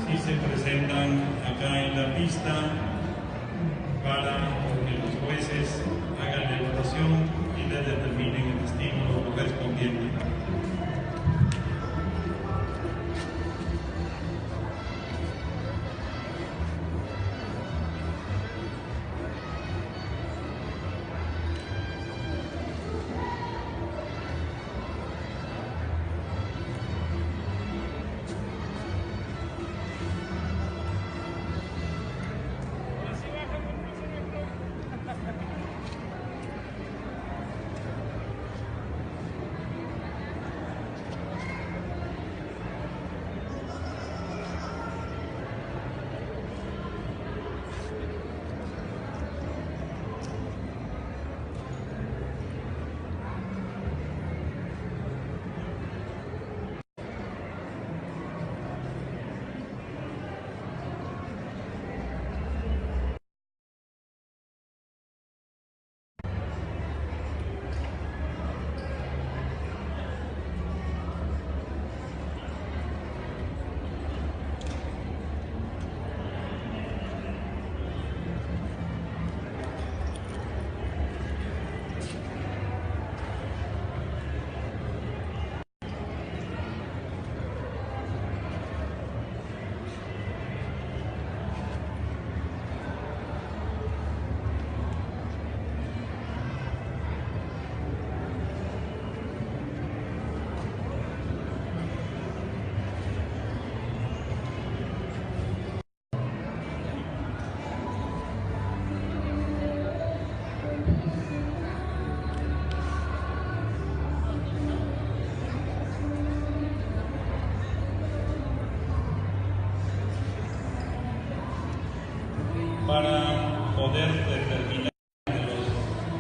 Si se presentan acá en la pista para que los jueces hagan la evaluación y les determinen el destino correspondiente. Para poder determinar los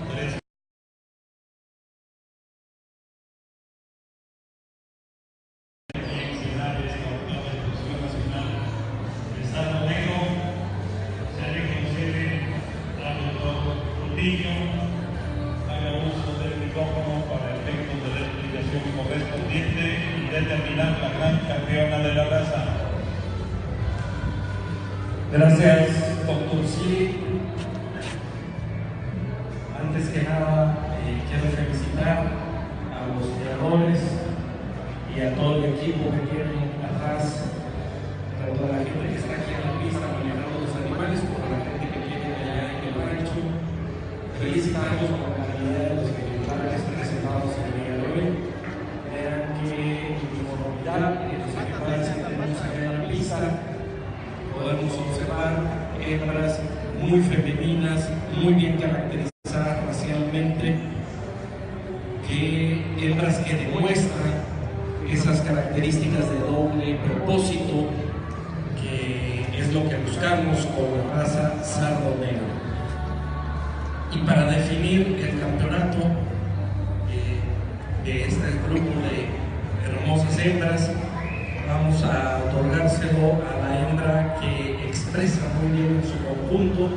tres escenarios de la Constitución Nacional de San Domingo, se le concede al doctor Coutinho haga uso del micrófono para efectos de la explicación correspondiente y determinar la gran campeona de la raza. Gracias, doctor Sí. Antes que nada, quiero felicitar a los creadores y a todo el equipo que tiene atrás, a toda la gente que está aquí en la pista manejando los animales, por la gente que tiene allá en el rancho. Felicitamos por la calidad de los ejemplares presentados en el día de hoy. Vean que uniformidad en los ejemplares que tenemos acá en la pista. Podemos observar hembras muy femeninas, muy bien caracterizadas racialmente, hembras que demuestran esas características de doble propósito, que es lo que buscamos con la raza Sardo Negro. Y para definir el campeonato de este grupo de hermosas hembras, vamos a otorgárselo a la hembra que expresa muy bien en su conjunto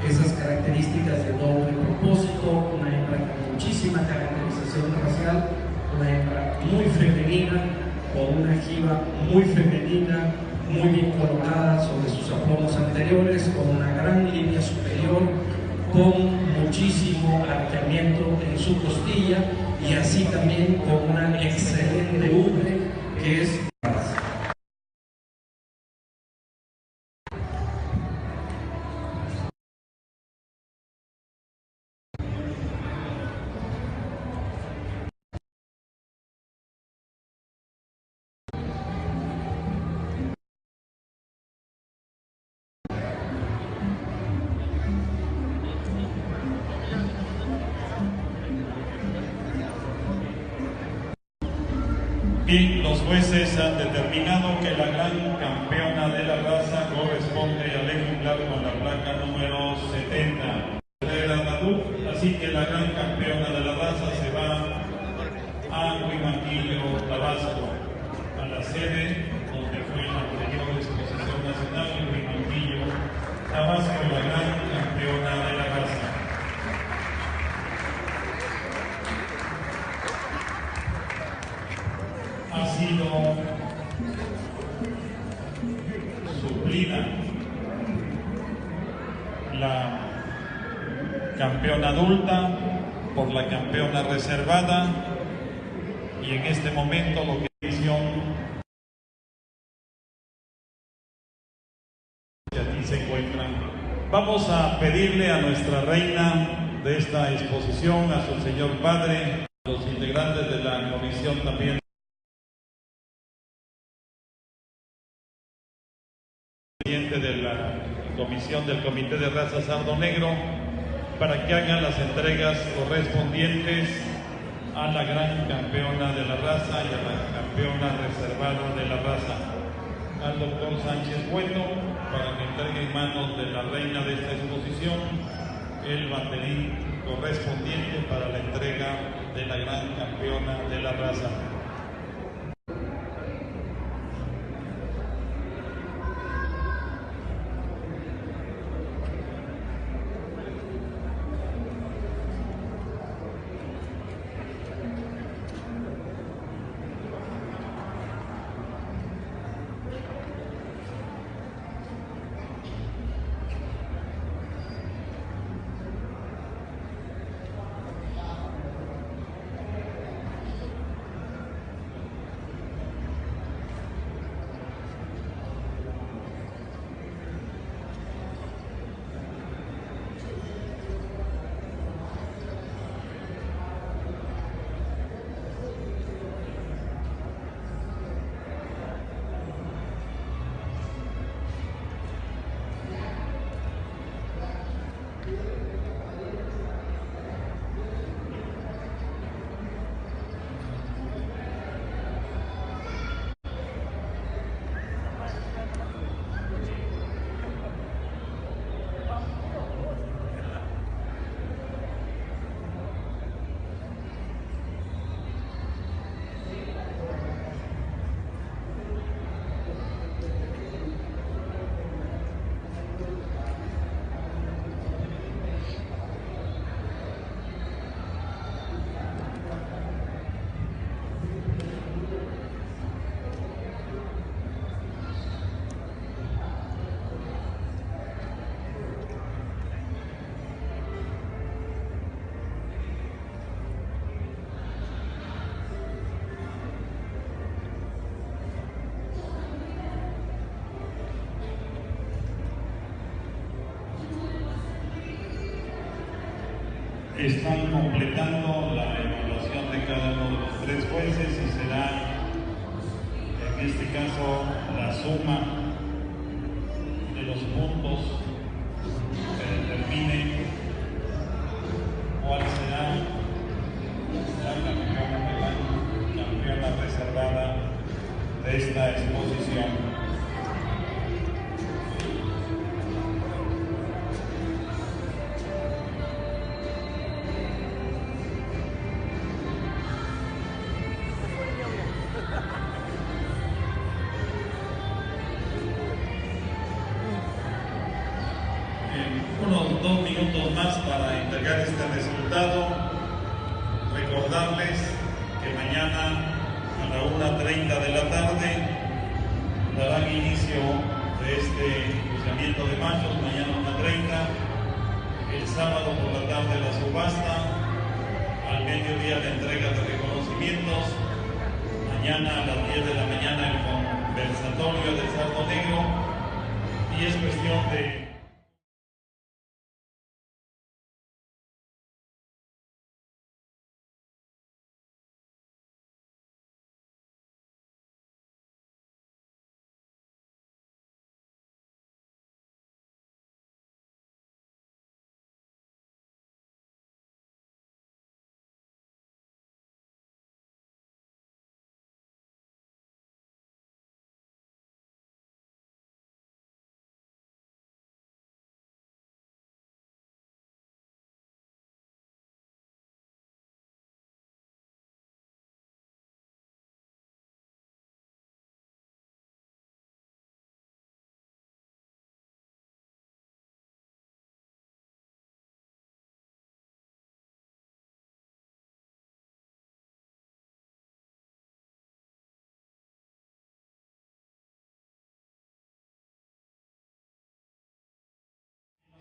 esas características de doble propósito, una hembra con muchísima caracterización racial, una hembra muy femenina, con una jiba muy femenina, muy bien colocada sobre sus aplomos anteriores, con una gran línea superior, con muchísimo arqueamiento en su costilla y así también con una excelente ubre que es y los jueces han determinado que la gran campeona de la raza corresponde al ejemplar con la placa número 70 de la Nadú, así que la gran campeona de la raza se va a Huimanguillo, Tabasco, a la sede donde fue la anterior exposición nacional en Huimanguillo, Tabasco, la gran campeona de la raza. Ha sido suplida la campeona adulta por la campeona reservada y en este momento lo que aquí se encuentran. Vamos a pedirle a nuestra reina de esta exposición, a su señor padre, a los integrantes de la comisión también de la comisión del Comité de Raza Sardo Negro, para que hagan las entregas correspondientes a la gran campeona de la raza y a la campeona reservada de la raza, al doctor Sánchez Bueno, para que entregue en manos de la reina de esta exposición el banderín correspondiente para la entrega de la gran campeona de la raza. Están completando la evaluación de cada uno de los tres jueces y será, en este caso, la suma de los puntos que determine cuál será la campeona reservada de esta exposición. Unos 2 minutos más para entregar este resultado. Recordarles que mañana a la 1:30 de la tarde darán inicio de este juzgamiento de machos, mañana 1:30, el sábado por la tarde la subasta, al mediodía la entrega de reconocimientos, mañana a las 10 de la mañana el conversatorio del Sardo Negro, y es cuestión de...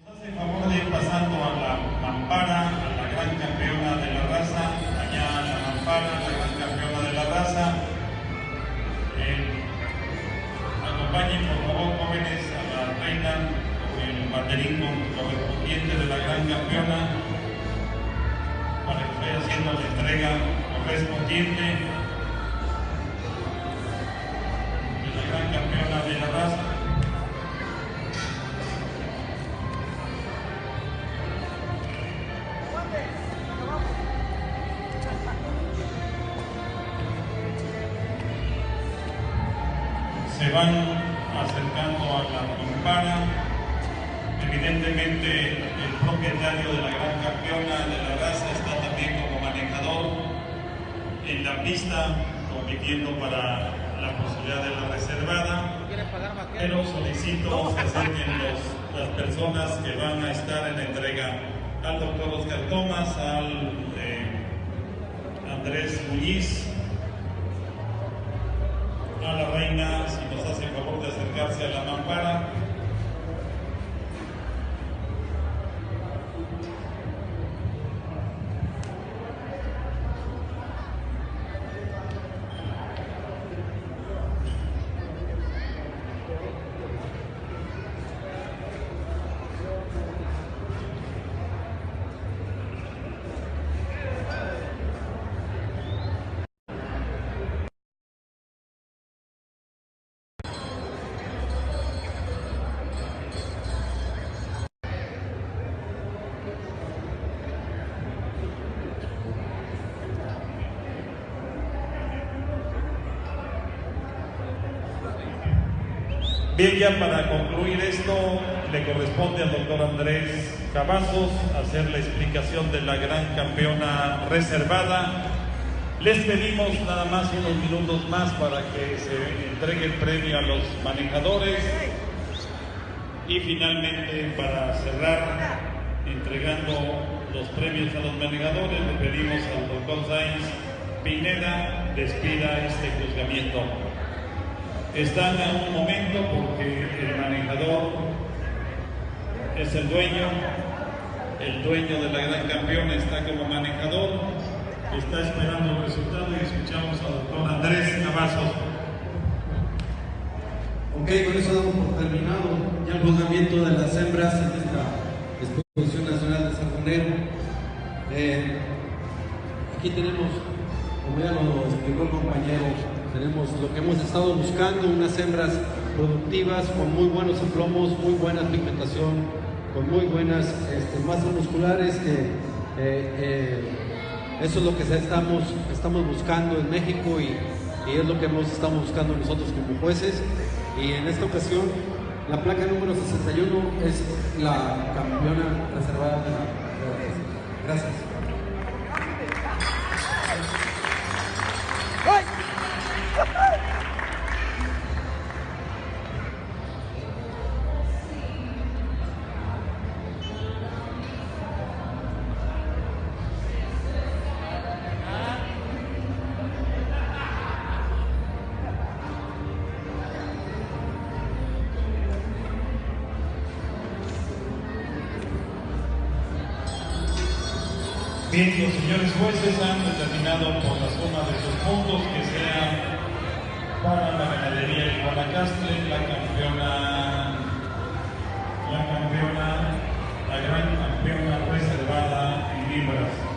Nos hace el favor de ir pasando a la mampara, a la gran campeona de la raza, allá a la mampara, la gran campeona de la raza. Acompañen por favor, jóvenes, a la reina con el banderín correspondiente de la gran campeona para que vaya haciendo la entrega correspondiente de la gran campeona de la raza. Se van acercando a la mampara. Evidentemente el propietario de la gran campeona de la raza está también como manejador en la pista, compitiendo para la posibilidad de la reservada, pero solicito se acerquen las personas que van a estar en la entrega, al doctor Oscar Tomás, al Andrés Muñiz, a la reina, si nos hace el favor de acercarse a la mampara. Bien, ya para concluir esto, le corresponde al doctor Andrés Cavazos hacer la explicación de la gran campeona reservada. Les pedimos nada más unos minutos más para que se entregue el premio a los manejadores y finalmente, para cerrar entregando los premios a los manejadores, le pedimos al doctor Sainz Pineda despida este juzgamiento. Están a un momento porque el manejador es el dueño de la gran campeona, está como manejador, está esperando el resultado y escuchamos al doctor Andrés Cavazos. Ok, con eso damos por terminado ya el juzgamiento de las hembras en esta Exposición Nacional de Sardo Negro. Aquí tenemos, como ya lo explicó el compañero, tenemos lo que hemos estado buscando, unas hembras productivas con muy buenos aplomos, muy buena pigmentación, con muy buenas masas musculares, eso es lo que estamos buscando en México y es lo que estamos buscando nosotros como jueces. Y en esta ocasión, la placa número 61 es la campeona reservada de la Gracias. Bien, los señores jueces han determinado por la suma de sus puntos que sea para la ganadería de Guanacaste la gran campeona reservada en libras.